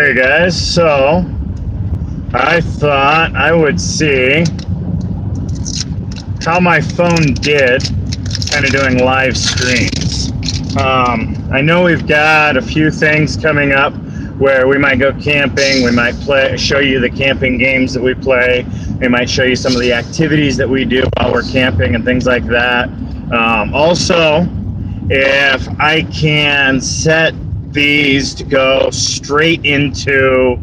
Hey guys, so I thought I would see how my phone did kind of doing live streams. I know we've got a few things coming up where we might go camping, we might show you the camping games that we play, we might show you some of the activities that we do while we're camping and things like that. Also, if I can set these to go straight into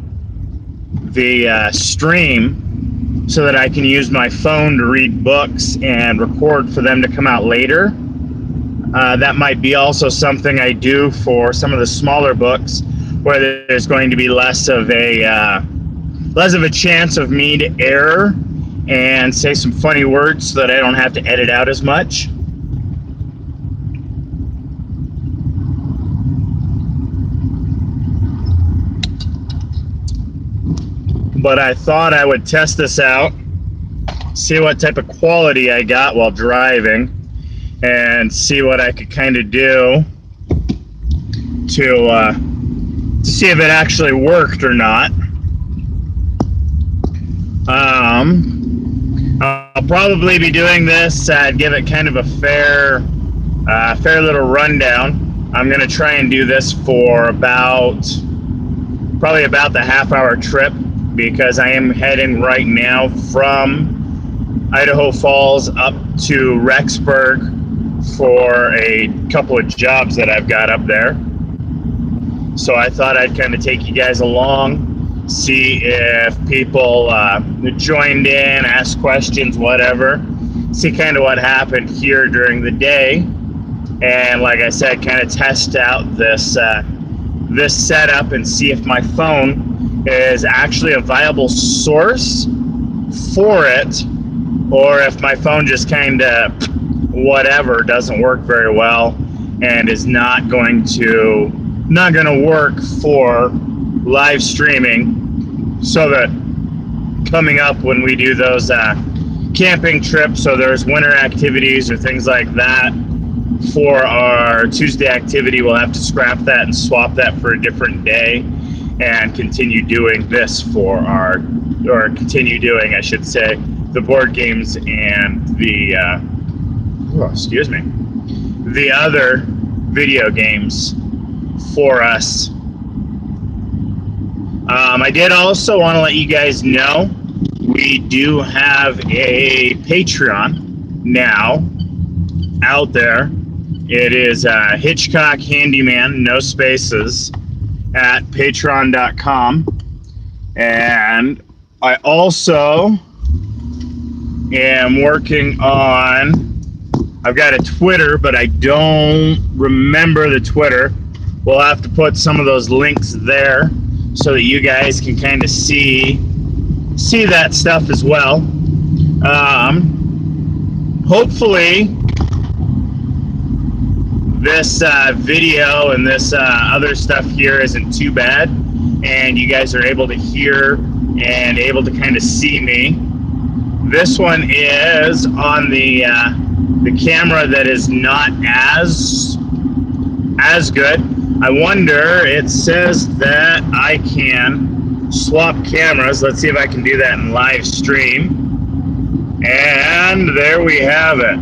the stream so that I can use my phone to read books and record for them to come out later. That might be also something I do for some of the smaller books where there's going to be less of a chance of me to error and say some funny words so that I don't have to edit out as much. But I thought I would test this out, see what type of quality I got while driving, and see what I could kind of do to see if it actually worked or not. I'll probably be doing this. I'd give it kind of a fair little rundown. I'm going to try and do this for probably about the half-hour trip, because I am heading right now from Idaho Falls up to Rexburg for a couple of jobs that I've got up there. So I thought I'd kind of take you guys along, see if people joined in, asked questions, whatever, see kind of what happened here during the day, and like I said, kind of test out this setup and see if my phone is actually a viable source for it, or if my phone just kind of whatever doesn't work very well and is not going to work for live streaming, so that coming up when we do those camping trips, or there's winter activities or things like that for our Tuesday activity, we'll have to scrap that and swap that for a different day and continue doing this I should say, the board games and the other video games for us. I did also want to let you guys know we do have a Patreon now out there. It is Hitchcock Handyman, no spaces, at patreon.com. And I also am working on, I've got a Twitter, but I don't remember the Twitter. We'll have to put some of those links there so that you guys can kind of see that stuff as well. Hopefully this video and this other stuff here isn't too bad, and you guys are able to hear and able to kind of see me. This one is on the camera that is not as good. I wonder, it says that I can swap cameras. Let's see if I can do that in live stream. And there we have it.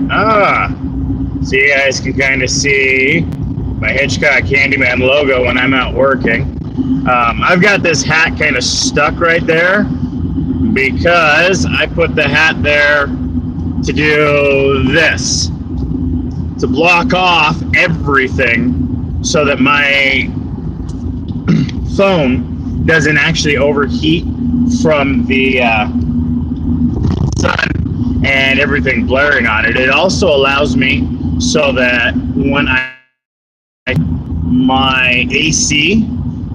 So you guys can kind of see my Hitchcock Handyman logo when I'm out working. I've got this hat kind of stuck right there because I put the hat there to do this, to block off everything so that my phone doesn't actually overheat from the sun and everything blaring on it. It also allows me so that when my AC,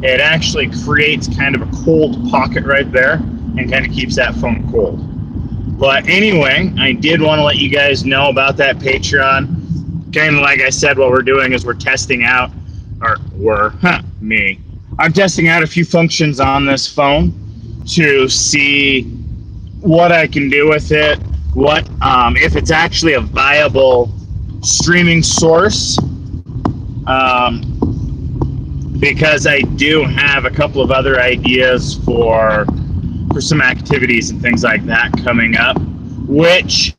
it actually creates kind of a cold pocket right there and kind of keeps that phone cold. But anyway, I did want to let you guys know about that Patreon. Kind of like I said, what we're doing is we're testing out, I'm testing out a few functions on this phone to see what I can do with it, if it's actually a viable streaming source because I do have a couple of other ideas for some activities and things like that coming up, which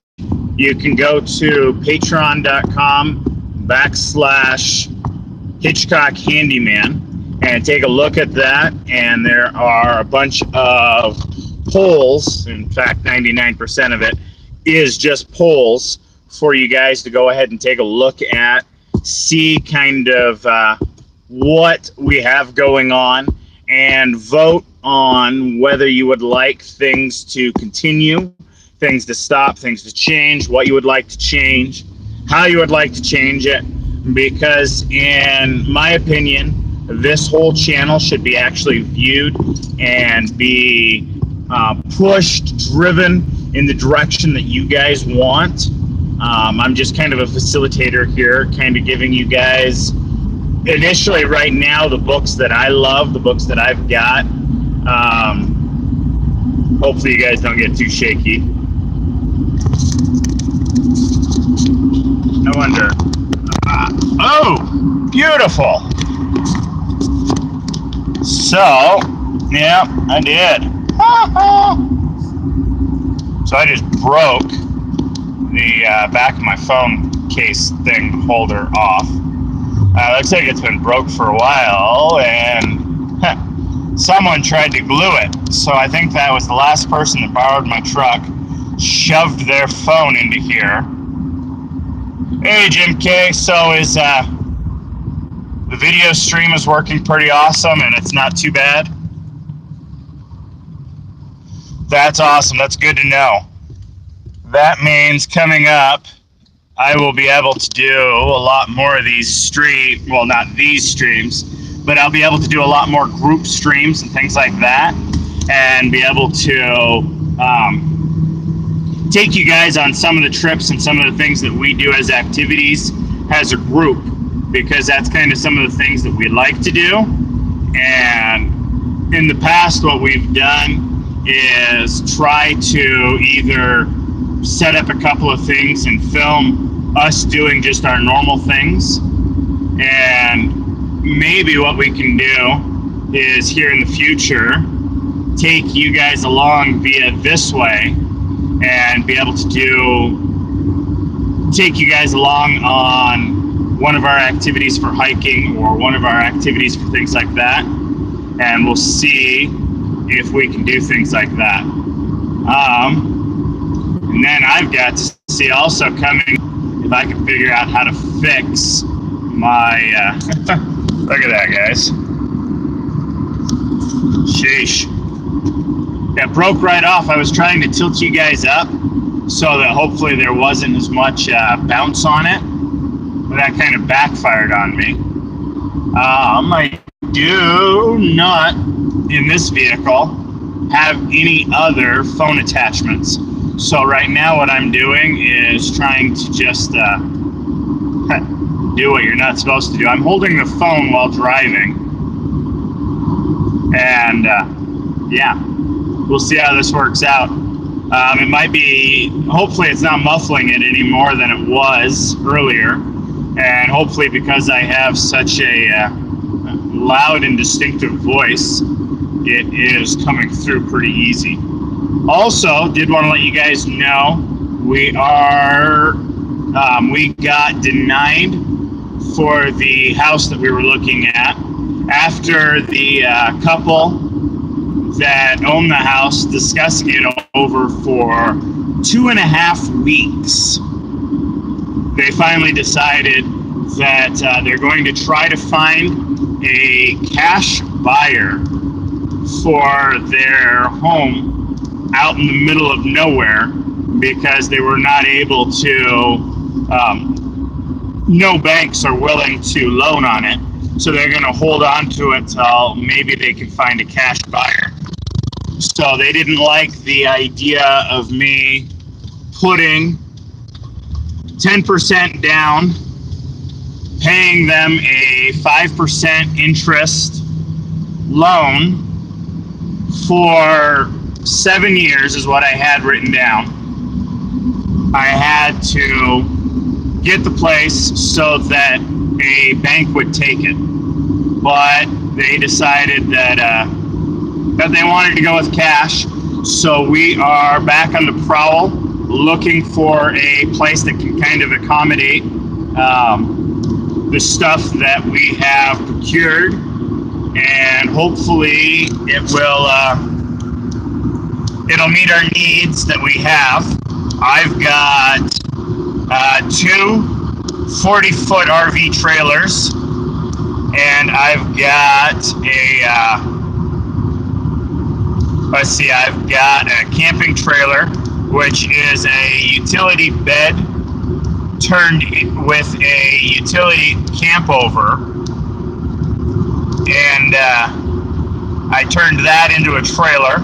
you can go to patreon.com/Hitchcock Handyman and take a look at that. And there are a bunch of polls. In fact, 99% of it is just polls for you guys to go ahead and take a look at, see kind of what we have going on, and vote on whether you would like things to continue, things to stop, things to change, what you would like to change, how you would like to change it. Because in my opinion, this whole channel should be actually viewed and be pushed, driven in the direction that you guys want. I'm just kind of a facilitator here, kind of giving you guys initially right now the books that I love, the books that I've got. Hopefully you guys don't get too shaky. I wonder. Oh, beautiful. So, yeah, I did. So I just broke the back of my phone case thing holder off. Looks like it's been broke for a while, and someone tried to glue it. So I think that was the last person that borrowed my truck, shoved their phone into here. Hey, Jim K. So is the video stream is working pretty awesome, and it's not too bad? That's awesome. That's good to know. That means coming up, I will be able to do a lot more of these well, not these streams, but I'll be able to do a lot more group streams and things like that, and be able to take you guys on some of the trips and some of the things that we do as activities as a group, because that's kind of some of the things that we like to do. And in the past, what we've done is try to either set up a couple of things and film us doing just our normal things, and maybe what we can do is here in the future take you guys along via this way and be able to take you guys along on one of our activities for hiking or one of our activities for things like that, and we'll see if we can do things like that. And then I've got to see also coming if I can figure out how to fix my look at that, guys. Sheesh. That broke right off. I was trying to tilt you guys up so that hopefully there wasn't as much bounce on it, but that kind of backfired on me. I do not, in this vehicle, have any other phone attachments. So right now what I'm doing is trying to just do what you're not supposed to do. I'm holding the phone while driving, and yeah, we'll see how this works out. It might be, hopefully it's not muffling it any more than it was earlier, and hopefully because I have such a loud and distinctive voice, it is coming through pretty easy. Also, did want to let you guys know we got denied for the house that we were looking at after the couple that owned the house discussing it over for 2.5 weeks. They finally decided that they're going to try to find a cash buyer for their home out in the middle of nowhere, because they were not able to, no banks are willing to loan on it. So they're going to hold on to it till maybe they can find a cash buyer. So they didn't like the idea of me putting 10% down, paying them a 5% interest loan for 7 years is what I had written down. I had to get the place so that a bank would take it. but they decided that they wanted to go with cash. So we are back on the prowl, looking for a place that can kind of accommodate the stuff that we have procured, and hopefully it'll meet our needs that we have. I've got two 40-foot RV trailers, and I've got I've got a camping trailer, which is a utility bed turned with a utility campover, and I turned that into a trailer.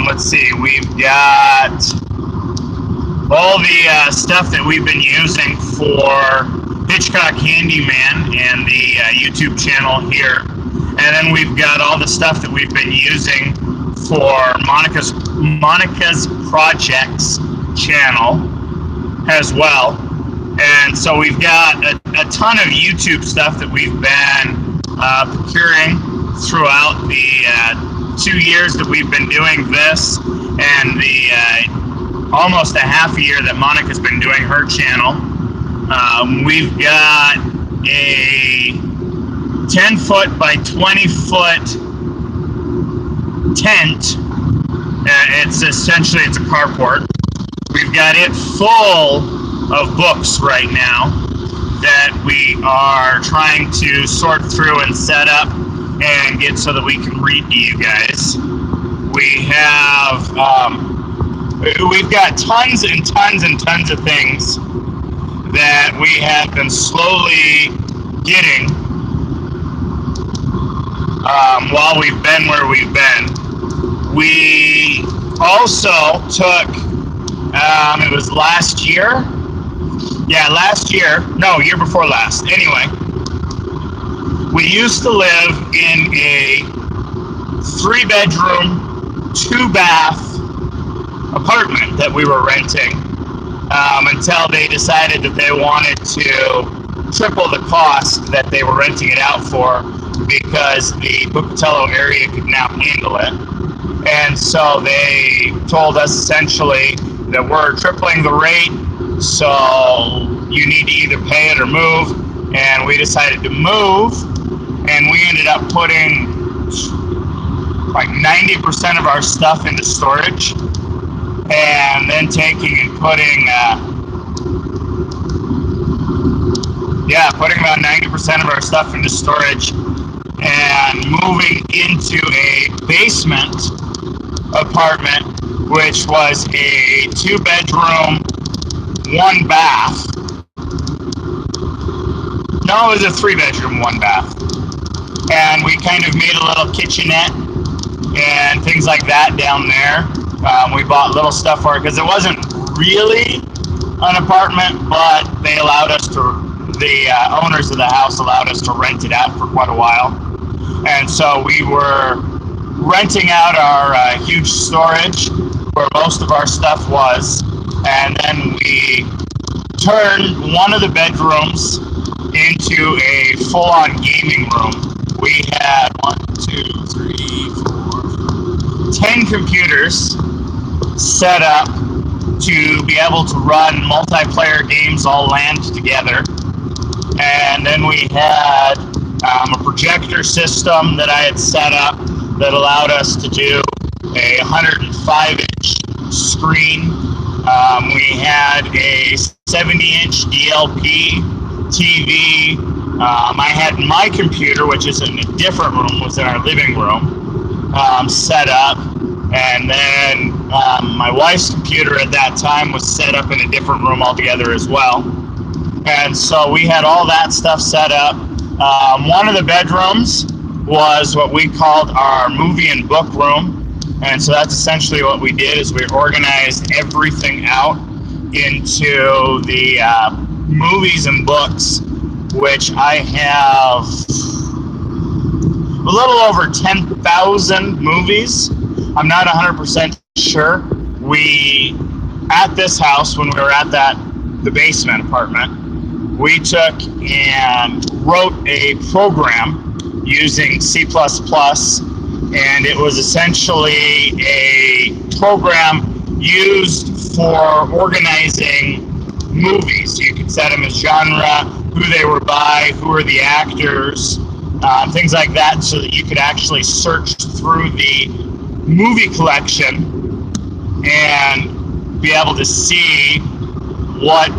Let's see, we've got all the stuff that we've been using for Hitchcock Handyman and the YouTube channel here. And then we've got all the stuff that we've been using for Monica's Projects channel as well. And so we've got a ton of YouTube stuff that we've been procuring throughout the 2 years that we've been doing this, and the almost a half a year that Monica's been doing her channel. We've got a 10-foot by 20-foot tent. It's a carport. We've got it full of books right now that we are trying to sort through and set up and get so that we can read to you guys. We've got tons and tons and tons of things that we have been slowly getting while we've been where we've been. We also took, it was last year? Yeah, last year. No, year before last. Anyway, we used to live in a 3-bedroom, 2-bath apartment that we were renting until they decided that they wanted to triple the cost that they were renting it out for, because the Pocatello area could now handle it. And so they told us essentially that we're tripling the rate, so you need to either pay it or move. And we decided to move, and we ended up putting like 90% of our stuff into storage, and then taking and putting about 90% of our stuff into storage, and moving into a basement apartment, which was a 2-bedroom, 1-bath. No, it was a 3-bedroom, 1-bath. And we kind of made a little kitchenette and things like that down there. We bought little stuff for it because it wasn't really an apartment, but they allowed us to, the owners of the house allowed us to rent it out for quite a while. And so we were renting out our huge storage where most of our stuff was. And then we turned one of the bedrooms into a full-on gaming room. We had 10 computers set up to be able to run multiplayer games all LANed together. And then we had a projector system that I had set up that allowed us to do a 105-inch screen. We had a 70-inch DLP TV. I had my computer, which is in a different room, was in our living room, set up. And then my wife's computer at that time was set up in a different room altogether as well. And so we had all that stuff set up. One of the bedrooms was what we called our movie and book room. And so that's essentially what we did, is we organized everything out into the movies and books, which I have a little over 10,000 movies. I'm not 100% sure. We, at this house, when we were at the basement apartment, we took and wrote a program using C++, and it was essentially a program used for organizing movies. You could set them as genre, who they were by, who were the actors, things like that, so that you could actually search through the movie collection and be able to see what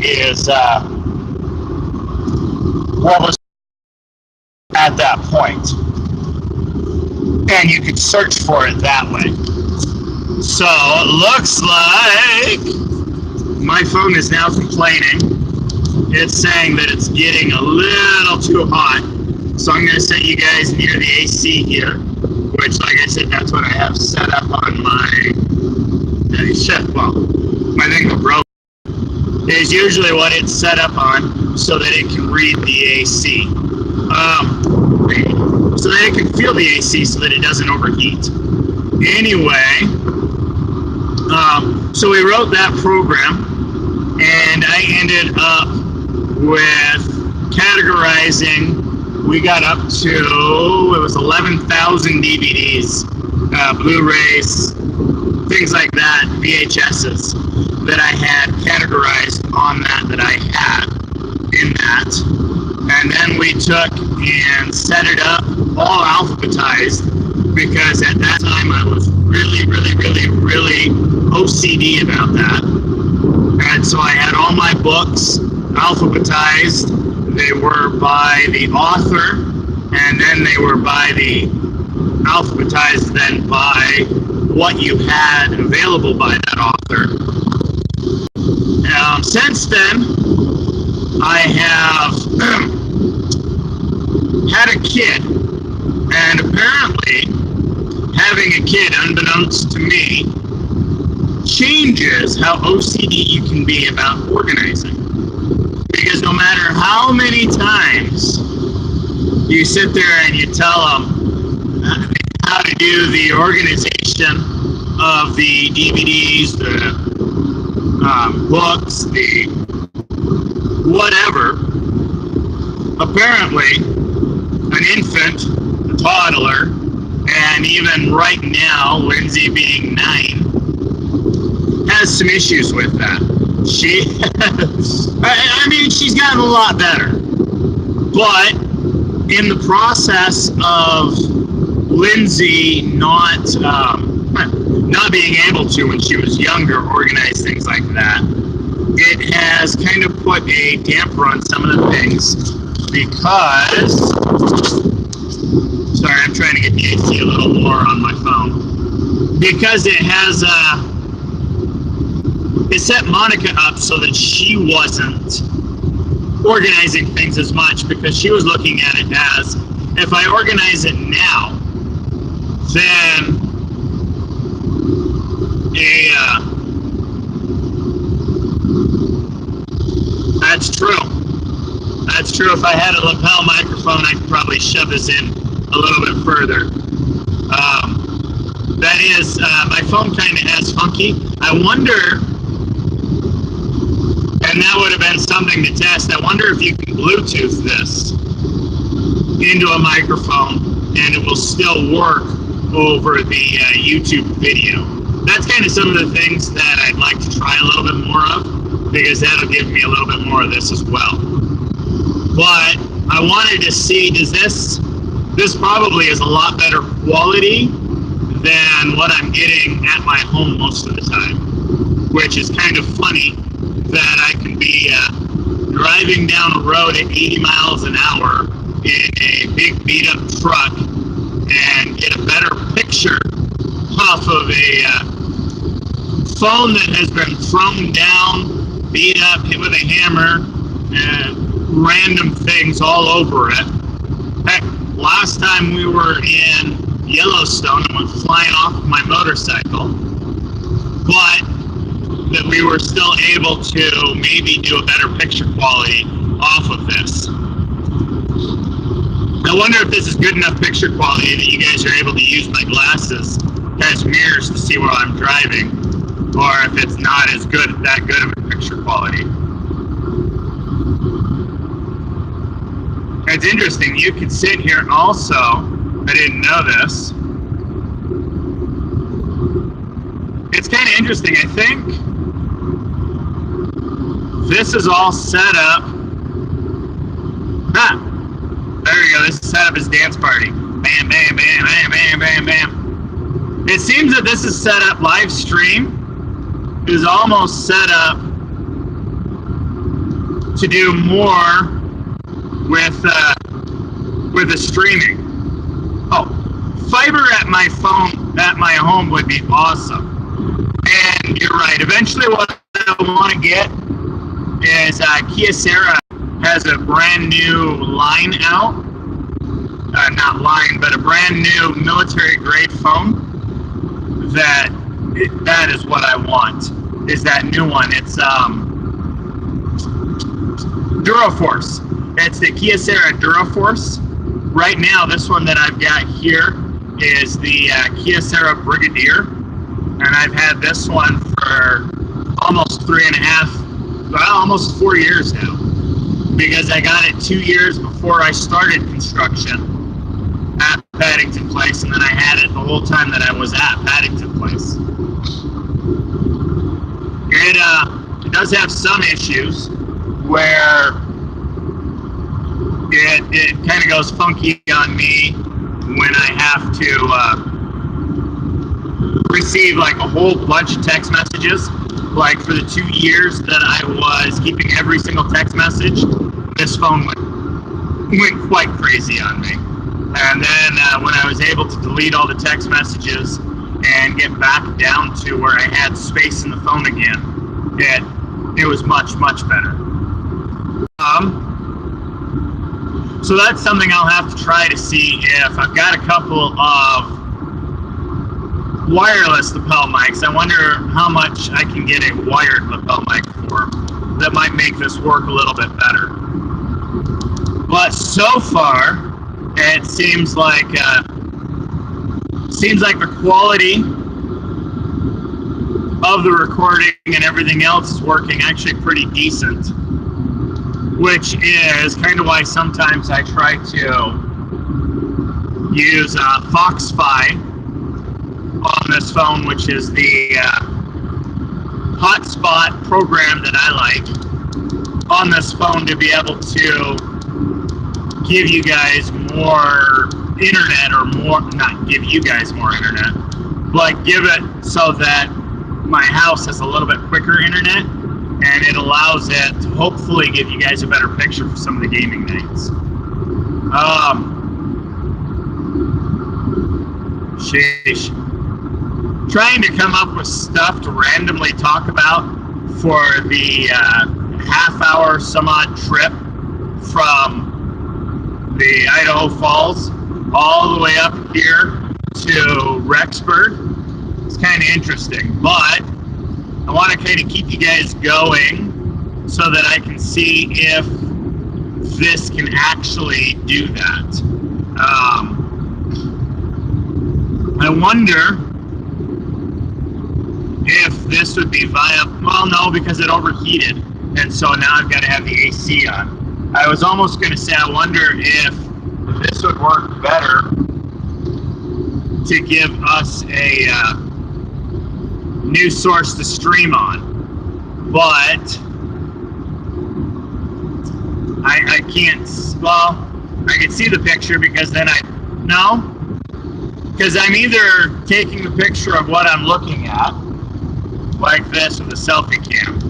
was at that point. And you could search for it that way. So it looks like my phone is now complaining. It's saying that it's getting a little too hot. So I'm going to set you guys near the AC here, which, like I said, that's what I have set up on my, my thing that broke is usually what it's set up on so that it can read the AC. So that it can feel the AC so that it doesn't overheat. Anyway, so we wrote that program, and I ended up with categorizing. We got up to, it was 11,000 DVDs, Blu-rays, things like that, VHSs, that I had categorized on that I had in that. And then we took and set it up all alphabetized, because at that time I was really OCD about that. And so I had all my books alphabetized. They were by the author, and then they were alphabetized then by what you had available by that author. Since then, I have had a kid, and apparently having a kid, unbeknownst to me, changes how OCD you can be about organizing. Because no matter how many times you sit there and you tell them how to do the organization of the DVDs, the books, the whatever, apparently an infant, a toddler, and even right now, Lindsay being 9, has some issues with that. I mean, she's gotten a lot better. But in the process of Lindsay not being able to, when she was younger, organize things like that, it has kind of put a damper on some of the things, because, sorry, I'm trying to get the AC a little more on my phone, because it has it set Monica up so that she wasn't organizing things as much, because she was looking at it as, if I organize it now, then that's true. That's true. If I had a lapel microphone, I could probably shove this in a little bit further. That is, my phone kind of has funky. I wonder, and that would have been something to test, I wonder if you can Bluetooth this into a microphone and it will still work over the YouTube video. That's kind of some of the things that I'd like to try a little bit more of, because that'll give me a little bit more of this as well. But I wanted to see, does this probably is a lot better quality than what I'm getting at my home most of the time, which is kind of funny that I can be driving down a road at 80 miles an hour in a big beat up truck and get a better picture off of a phone that has been thrown down, beat up, hit with a hammer, and random things all over it. Heck, last time we were in Yellowstone, I went flying off my motorcycle, but that we were still able to maybe do a better picture quality off of this. I wonder if this is good enough picture quality that you guys are able to use my glasses as mirrors to see while I'm driving, or if it's not as good, that good of a picture quality. It's interesting. You could sit here also. I didn't know this. It's kind of interesting. I think this is all set up. There we go. This is set up as dance party. Bam, bam, bam, bam, bam, bam, bam. It seems that this is set up live stream. It is almost set up to do more with the streaming. Oh, fiber at my phone, at my home would be awesome. And you're right. Eventually, what I want to get is Kyocera has a brand new line out. Not line, but a brand new military grade phone. That is what I want. Is that new one? It's DuraForce. It's the Kyocera DuraForce. Right now, this one that I've got here is the Kyocera Brigadier, and I've had this one for almost 4 years now, because I got it 2 years before I started construction at Paddington Place, and then I had it the whole time that I was at Paddington Place. It does have some issues where it kind of goes funky on me when I have to receive like a whole bunch of text messages. Like for the 2 years that I was keeping every single text message, this phone went quite crazy on me. And then when I was able to delete all the text messages and get back down to where I had space in the phone again, it was much, much better. So that's something I'll have to try to see if I've got a couple of wireless lapel mics. I wonder how much I can get a wired lapel mic for that might make this work a little bit better. But so far, it seems like the quality of the recording and everything else is working actually pretty decent, which is kind of why sometimes I try to use Foxfi on this phone, which is the hotspot program that I like on this phone to be able to give you guys more internet, or more, not give you guys more internet, but give it so that my house has a little bit quicker internet, and it allows it to hopefully give you guys a better picture for some of the gaming nights. Sheesh. Trying to come up with stuff to randomly talk about for the half-hour some odd trip from the Idaho Falls all the way up here to Rexburg. It's kind of interesting, but I want to kind of keep you guys going so that I can see if this can actually do that. I wonder if this would be viable. Well, no, because it overheated, and so now I've got to have the AC on. I was almost going to say, I wonder if this would work better to give us a new source to stream on, but I can't. Well, I can see the picture because then because I'm either taking the picture of what I'm looking at, like this with a selfie cam,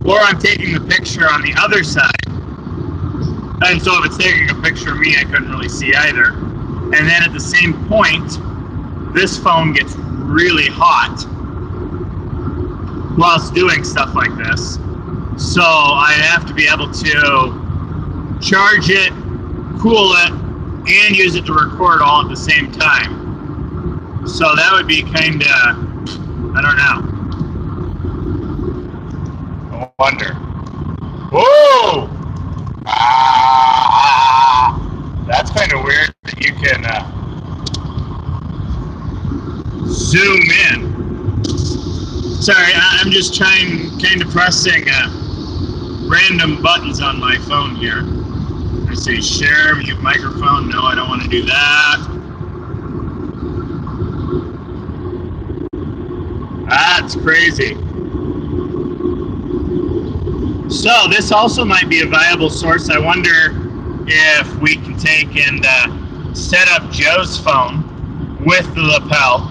or I'm taking the picture on the other side. And so if it's taking a picture of me, I couldn't really see either. And then at the same point, this phone gets really hot whilst doing stuff like this. So I have to be able to charge it, cool it, and use it to record all at the same time. So that would be kind of, I don't know. I wonder. Whoa! That's kind of weird that you can zoom in. Sorry, I'm just kind of pressing random buttons on my phone here. I say share, mute microphone. No, I don't want to do that. That's crazy. So this also might be a viable source. I wonder if we can take and set up Joe's phone with the lapel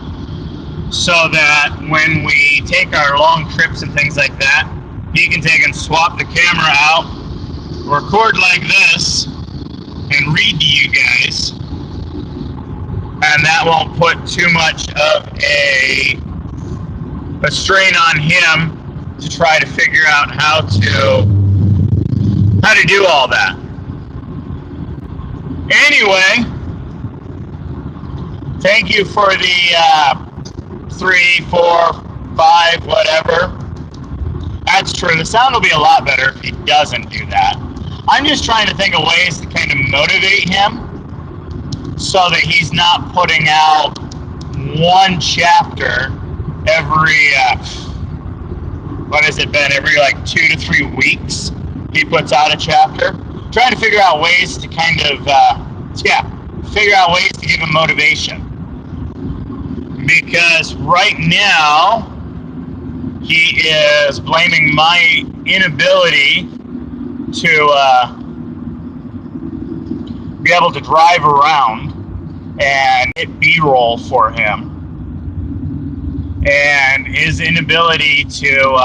so that when we take our long trips and things like that, he can take and swap the camera out, record like this, and read to you guys. And that won't put too much of a strain on him to try to figure out how to do all that. Anyway, thank you for the 3, 4, 5, whatever. That's true. The sound will be a lot better if he doesn't do that. I'm just trying to think of ways to kind of motivate him so that he's not putting out one chapter every, what has it been, every like 2 to 3 weeks he puts out a chapter. Trying to figure out ways to kind of, figure out ways to give him motivation. Because right now, he is blaming my inability to be able to drive around and hit B-roll for him. And his inability to,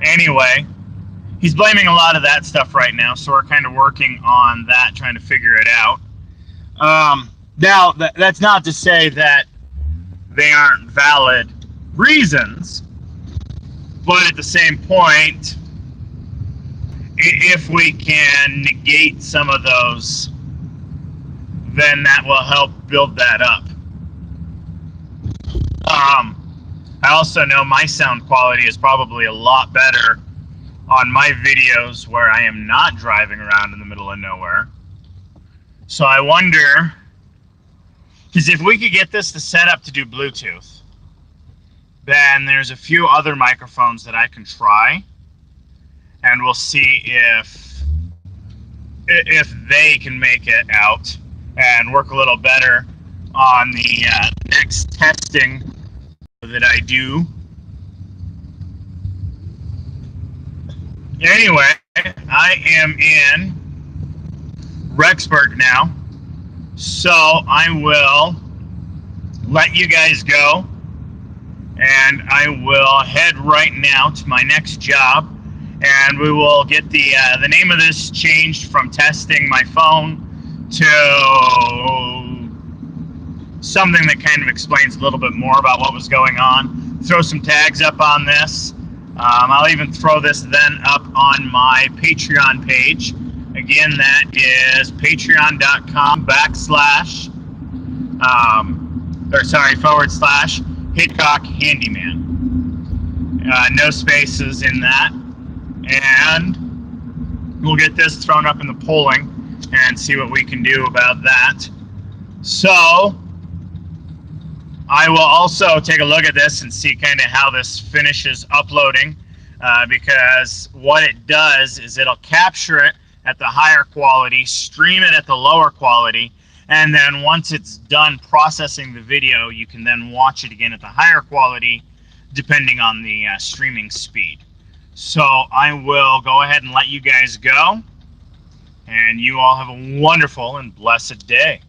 anyway, he's blaming a lot of that stuff right now, so we're kind of working on that, trying to figure it out. Now, that's not to say that they aren't valid reasons, but at the same point, if we can negate some of those, then that will help build that up. I also know my sound quality is probably a lot better on my videos where I am not driving around in the middle of nowhere. So I wonder, because if we could get this to set up to do Bluetooth, then there's a few other microphones that I can try, and we'll see if they can make it out and work a little better on the next testing that I do. Anyway, I am in Rexburg now, so I will let you guys go, and I will head right now to my next job, and we will get the name of this changed from testing my phone to something that kind of explains a little bit more about what was going on. Throw some tags up on this. I'll even throw this then up on my Patreon page. Again, that is patreon.com/Hitchcock Handyman. No spaces in that. And we'll get this thrown up in the polling and see what we can do about that. So I will also take a look at this and see kind of how this finishes uploading, because what it does is it'll capture it at the higher quality, stream it at the lower quality, and then once it's done processing the video, you can then watch it again at the higher quality depending on the streaming speed. So I will go ahead and let you guys go, and you all have a wonderful and blessed day.